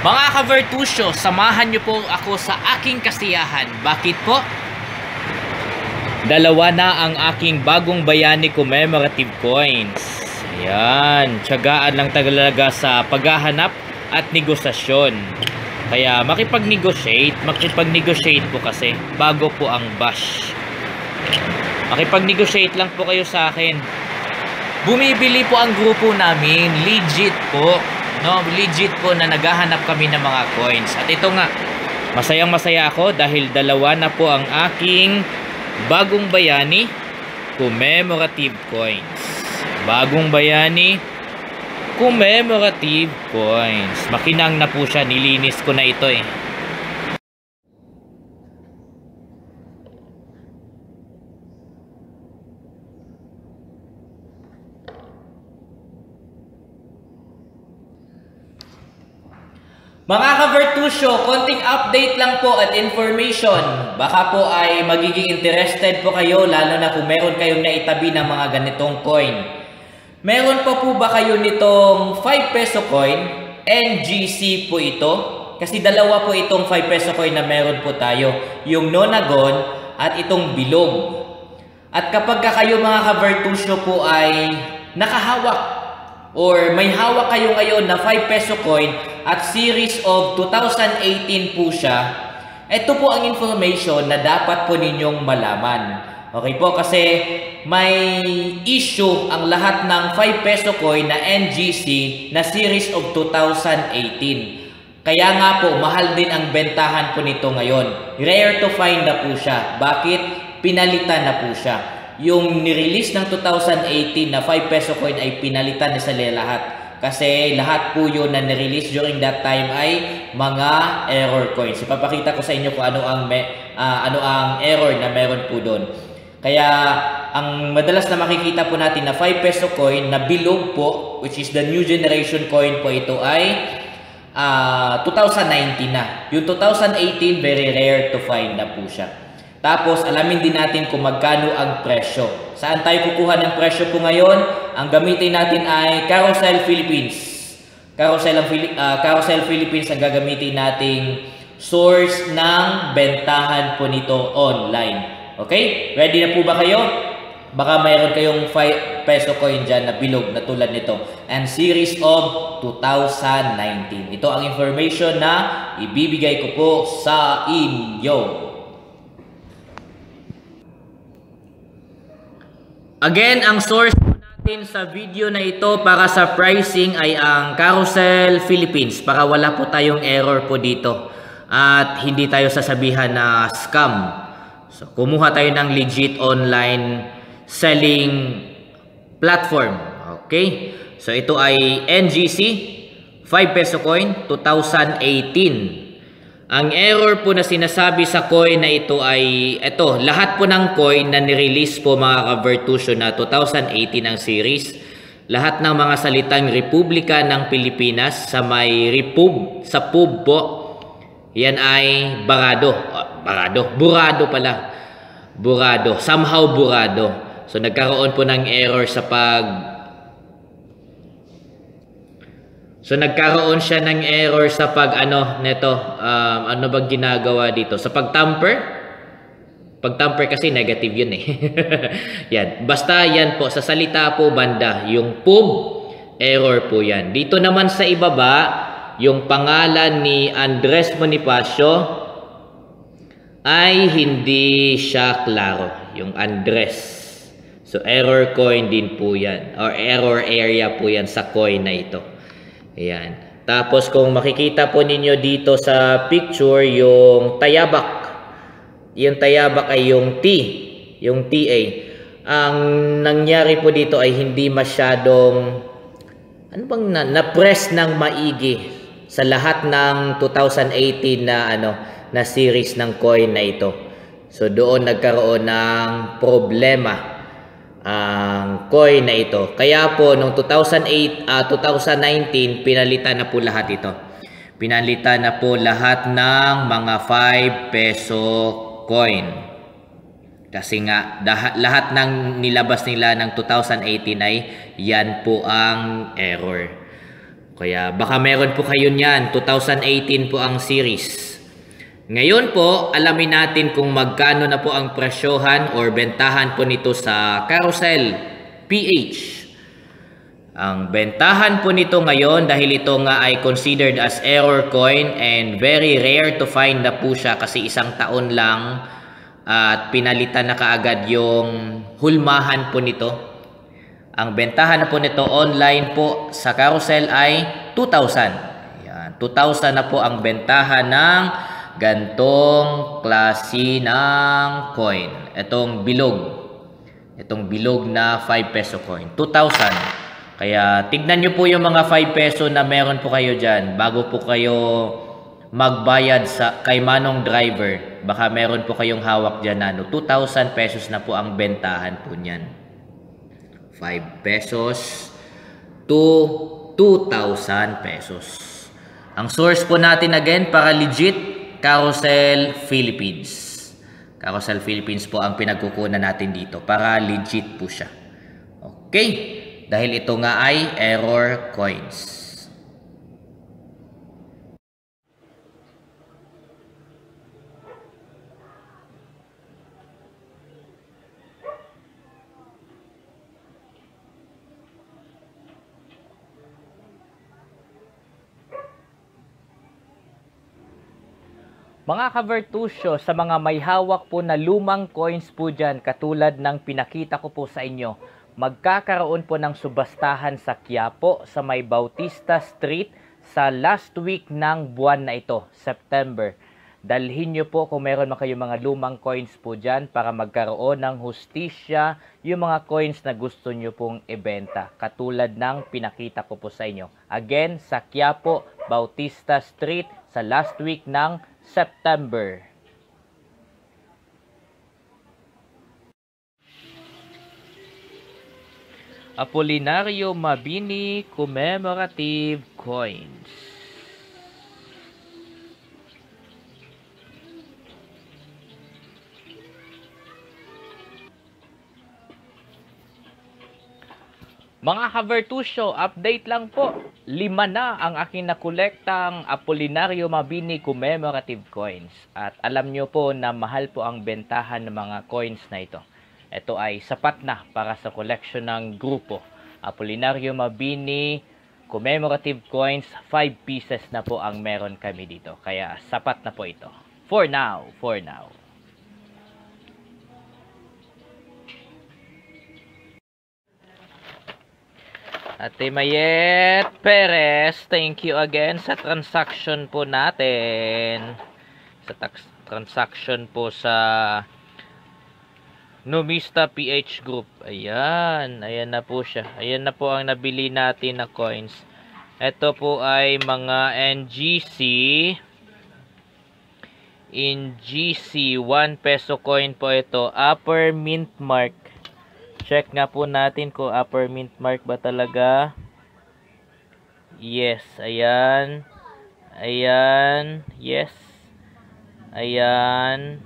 Mga ka-Vertusyo, samahan niyo po ako sa aking kasiyahan. Bakit po? Dalawa na ang aking bagong bayani commemorative coins. Ayan, tiyagaan lang talaga sa paghahanap at negosasyon. Kaya makipag-negotiate po kasi bago po ang bash. Makipag-negotiate lang po kayo sa akin. Bumibili po ang grupo namin, legit po. No, legit po na naghahanap kami ng mga coins. At ito nga, masayang-masaya ako dahil dalawa na po ang aking bagong bayani commemorative coins. Bagong bayani commemorative coins. Makinang na po siya, nilinis ko na ito eh. Mga ka-Vertusyo, konting update lang po at information. Baka po ay magiging interested po kayo, lalo na kung meron kayong naitabi ng mga ganitong coin. Meron pa po ba kayo nitong 5 peso coin? NGC po ito. Kasi dalawa po itong 5 peso coin na meron po tayo. Yung Nonagon at itong Bilog. At kapag kayo mga ka-Vertusyo po ay nakahawak or may hawak kayo ngayon na 5 peso coin at series of 2018 po siya, ito po ang information na dapat po ninyong malaman. Okay po, kasi may issue ang lahat ng 5 peso coin na NGC na series of 2018. Kaya nga po, mahal din ang bentahan po nito ngayon. Rare to find na po siya. Bakit? Pinalitan na po siya. Yung nirelease ng 2018 na 5 peso coin ay pinalitan na sa lahat. Kasi lahat po yun na nirelease during that time ay mga error coins. Ipapakita ko sa inyo kung ano ang error na meron po doon. Kaya ang madalas na makikita po natin na 5 peso coin na Bilog po, which is the new generation coin po, ito ay 2019 na. Yung 2018 very rare to find na po siya. Tapos, alamin din natin kung magkano ang presyo. Saan tayo kukuha ng presyo po ngayon? Ang gamitin natin ay Carousel Philippines. Carousel Philippines ang gagamitin nating source ng bentahan po nito online. Okay? Ready na po ba kayo? Baka mayroon kayong 5 peso coin dyan na Bilog na tulad nito. And series of 2019. Ito ang information na ibibigay ko po sa inyo. Again, ang source natin sa video na ito para sa pricing ay ang Carousel Philippines, para wala po tayong error po dito at hindi tayo sasabihan na scam. So, kumuha tayo ng legit online selling platform. Okay? So, ito ay NGC 5 peso coin 2018. Ang error po na sinasabi sa coin na ito ay ito, lahat po ng coin na nirelease po mga ka-Vertusyo na 2018 ang series, lahat ng mga salitang Republika ng Pilipinas sa may sa pub po, yan ay burado pala. Burado, somehow burado. So nagkaroon po ng error sa nagkaroon siya ng error sa neto, ano bang ginagawa dito? Sa pag-tamper? Pag-tamper kasi negative yun eh. Yan. Basta yan po, sa salita po banda, yung pub, error po yan. Dito naman sa ibaba, yung pangalan ni Andres Bonifacio ay hindi siya klaro. Yung Andres. So, error coin din po yan. Or error area po yan sa coin na ito. Ayan. Tapos kung makikita po ninyo dito sa picture yung tayabak. Yung tayabak ay yung T. Yung TA. Ang nangyari po dito ay hindi masyadong na-press ng maigi sa lahat ng 2018 na series ng coin na ito. So doon nagkaroon ng problema ang coin na ito. Kaya po noong 2019 pinalitan na po lahat ito. Pinalitan na po lahat ng mga 5 peso coin. Kasi nga lahat ng nilabas nila ng 2018 ay yan po ang error. Kaya baka meron po kayo niyan. 2018 po ang series. Ngayon po, alamin natin kung magkano na po ang presyohan or bentahan po nito sa Carousel PH. Ang bentahan po nito ngayon dahil ito nga ay considered as error coin and very rare to find na po siya kasi isang taon lang at pinalitan na kaagad yung hulmahan po nito. Ang bentahan na po nito online po sa Carousel ay 2,000. Yan, 2,000 na po ang bentahan ng gantong klase ng coin. Itong bilog na 5 peso coin. 2,000. Kaya tignan nyo po yung mga 5 peso na meron po kayo dyan bago po kayo magbayad kay Manong Driver. Baka meron po kayong hawak dyan na 2,000 pesos na po ang bentahan po niyan. 5 pesos to 2,000 pesos. Ang source po natin again para legit, Carousel Philippines. Carousel Philippines po ang pinagkukunan natin dito para legit po siya. Okay. Dahil ito nga ay error coins. Mga ka-Virtusyo, sa mga may hawak po na lumang coins po dyan, katulad ng pinakita ko po sa inyo, magkakaroon po ng subastahan sa Quiapo sa may Bautista Street sa last week ng buwan na ito, September. Dalhin nyo po kung meron man kayong mga lumang coins po dyan para magkaroon ng hustisya yung mga coins na gusto nyo pong ibenta. Katulad ng pinakita ko po sa inyo. Again, sa Quiapo, Bautista Street sa last week ng September. Apolinario Mabini Commemorative Coins. Mga ka-Virtusyo, update lang po. 5 na ang aking nakolektang Apolinario Mabini Commemorative Coins. At alam nyo po na mahal po ang bentahan ng mga coins na ito. Ito ay sapat na para sa collection ng grupo. Apolinario Mabini Commemorative Coins, 5 pieces na po ang meron kami dito. Kaya sapat na po ito. For now. Ate Mayet Perez, thank you again sa transaction po natin. Sa transaction po sa Numista PH Group. Ayan na po siya. Ayan na po ang nabili natin na coins. Ito po ay mga NGC 1 peso coin po ito. Upper mint mark. Check nga po natin kung upper mint mark ba talaga. Yes, ayan. Yes. Ayan.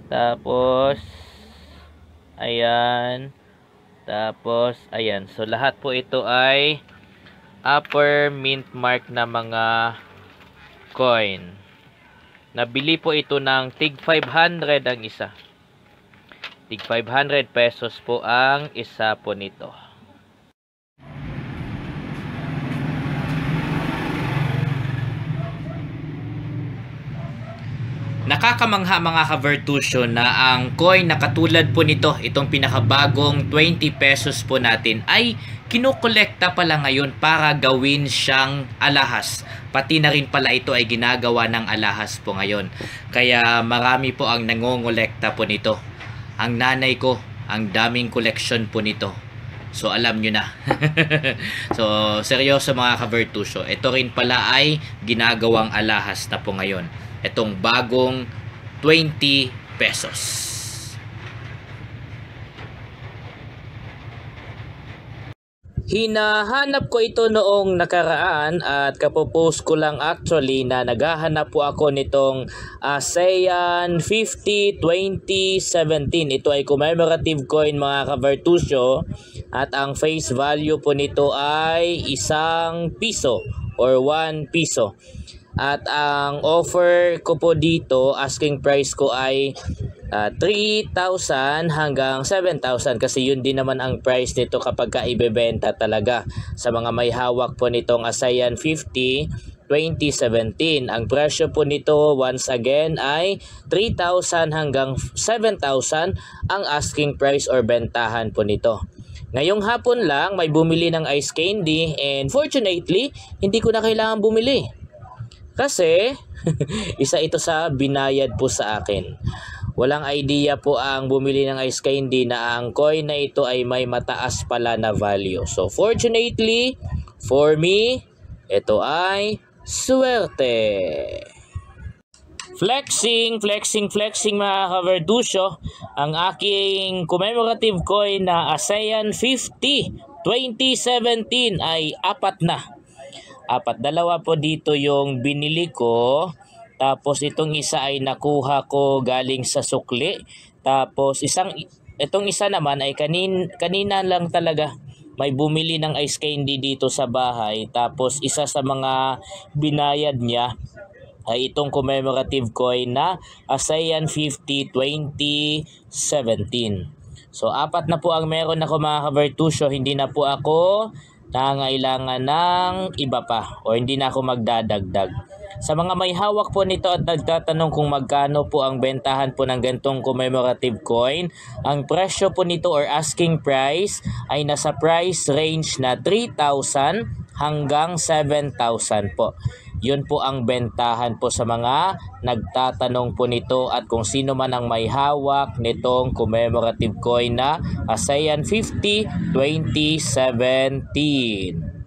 Tapos ayan. So lahat po ito ay upper mint mark na mga coin. Nabili po ito ng tig 500 ang isa. Tig 500 pesos po ang isa po nito. Nakakamangha mga ka-Virtusyo na ang coin na katulad po nito, itong pinakabagong 20 pesos po natin ay kinukolekta pala ngayon para gawin siyang alahas. Pati na rin pala ito ay ginagawa ng alahas po ngayon. Kaya marami po ang nangongolekta po nito. Ang nanay ko, ang daming collection po nito. So alam nyo na. So seryoso mga ka-Virtusyo, ito rin pala ay ginagawang alahas na po ngayon. Itong bagong 20 pesos. Hinahanap ko ito noong nakaraan at kapopost ko lang actually na naghahanap po ako nitong ASEAN 50 2017. Ito ay commemorative coin mga ka-Vertusio at ang face value po nito ay 1 piso or 1 piso. At ang offer ko po dito, asking price ko ay 3,000 hanggang 7,000 kasi yun din naman ang price nito kapag ibebenta talaga sa mga may hawak po nitong ASEAN 50 2017. Ang presyo po nito once again ay 3,000 hanggang 7,000 ang asking price or bentahan po nito. Ngayong hapon lang may bumili ng ice candy and fortunately hindi ko na kailangan bumili. Kasi isa ito sa binayad po sa akin. Walang idea po ang bumili ng ice candy na ang coin na ito ay may mataas pala na value. So fortunately for me, ito ay swerte. Flexing mga ka-Vertusio, ang aking commemorative coin na ASEAN 50 2017 ay apat na. Dalawa po dito yung binili ko. Tapos itong isa ay nakuha ko galing sa sukli. Tapos itong isa naman ay kanina lang talaga may bumili ng ice candy dito sa bahay. Tapos isa sa mga binayad niya ay itong commemorative coin na ASEAN 50 2017. So apat na po ang meron ako mga ka-Vertusio. Hindi na po ako nangailangan ng iba pa o hindi na ako magdadagdag. Sa mga may hawak po nito at nagtatanong kung magkano po ang bentahan po ng gantong commemorative coin, ang presyo po nito or asking price ay nasa price range na 3,000 hanggang 7,000 po. Yun po ang bentahan po sa mga nagtatanong po nito at kung sino man ang may hawak nitong commemorative coin na ASEAN 50 2017.